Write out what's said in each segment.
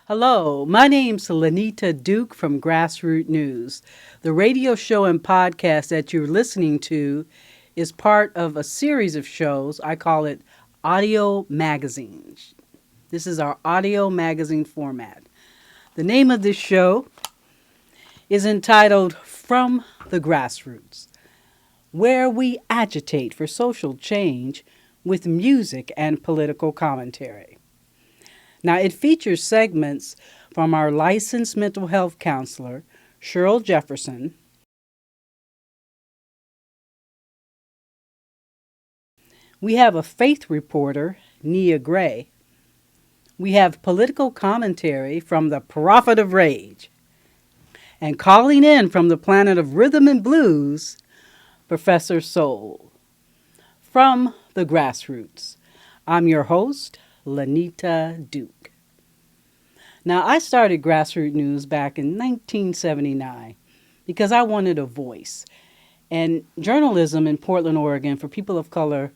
Hello, my name's Lanita Duke from Grassroots News. The radio show and podcast that you're listening to is part of a series of shows. I call it Audio Magazines. This is our audio magazine format. The name of this show is entitled From the Grassroots, where we agitate for social change with music and political commentary. Now, it features segments from our licensed mental health counselor, Cheryl Jefferson. We have a faith reporter, Nia Gray. We have political commentary from the Prophet of Rage. And calling in from the planet of rhythm and blues, Professor Soul. From the Grassroots, I'm your host, Lanita Duke. Now, I started Grassroots News back in 1979 because I wanted a voice. And journalism in Portland, Oregon, for people of color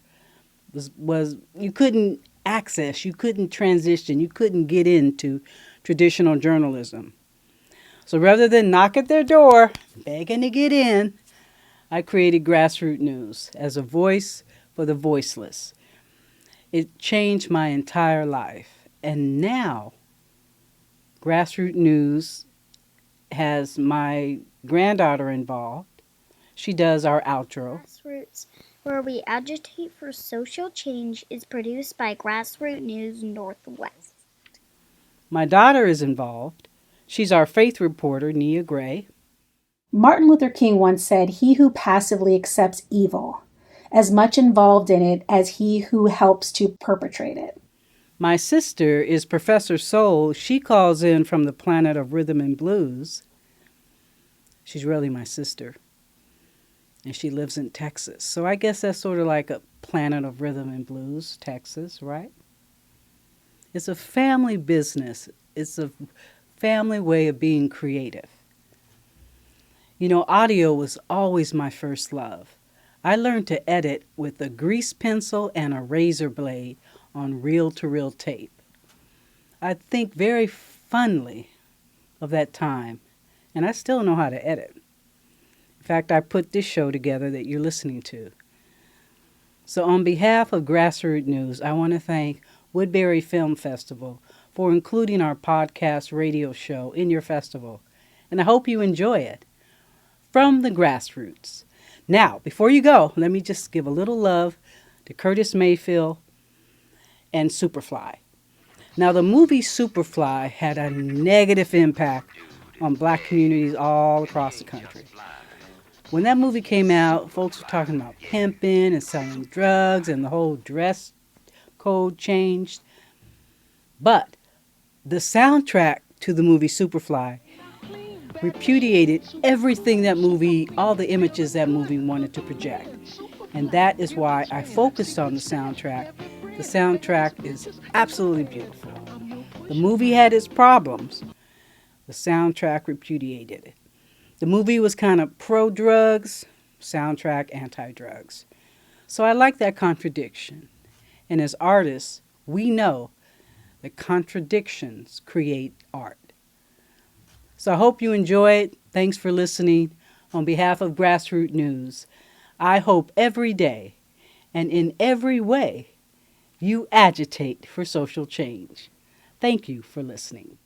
was you couldn't access, you couldn't transition, you couldn't get into traditional journalism. So rather than knock at their door, begging to get in, I created Grassroots News as a voice for the voiceless. It changed my entire life. And now, Grassroots News has my granddaughter involved. She does our outro. Grassroots, where we agitate for social change, is produced by Grassroots News Northwest. My daughter is involved. She's our faith reporter, Nia Gray. Martin Luther King once said, "He who passively accepts evil, as much involved in it as he who helps to perpetrate it." My sister is Professor Soul. She calls in from the planet of rhythm and blues. She's really my sister. And she lives in Texas. So I guess that's sort of like a planet of rhythm and blues, Texas, right? It's a family business. It's a family way of being creative. You know, audio was always my first love. I learned to edit with a grease pencil and a razor blade on reel-to-reel tape. I think very fondly of that time, and I still know how to edit. In fact, I put this show together that you're listening to. So on behalf of Grassroots News, I want to thank Woodbury Film Festival for including our podcast radio show in your festival, and I hope you enjoy it. From the Grassroots. Now, before you go, let me just give a little love to Curtis Mayfield and Superfly. Now, the movie Superfly had a negative impact on black communities all across the country. When that movie came out, folks were talking about pimping and selling drugs, and the whole dress code changed. But the soundtrack to the movie Superfly repudiated everything that movie, all the images that movie wanted to project. And that is why I focused on the soundtrack. The soundtrack is absolutely beautiful. The movie had its problems. The soundtrack repudiated it. The movie was kind of pro-drugs, soundtrack anti-drugs. So I like that contradiction. And as artists, we know that contradictions create art. So I hope you enjoy it. Thanks for listening. On behalf of Grassroots News, I hope every day and in every way you agitate for social change. Thank you for listening.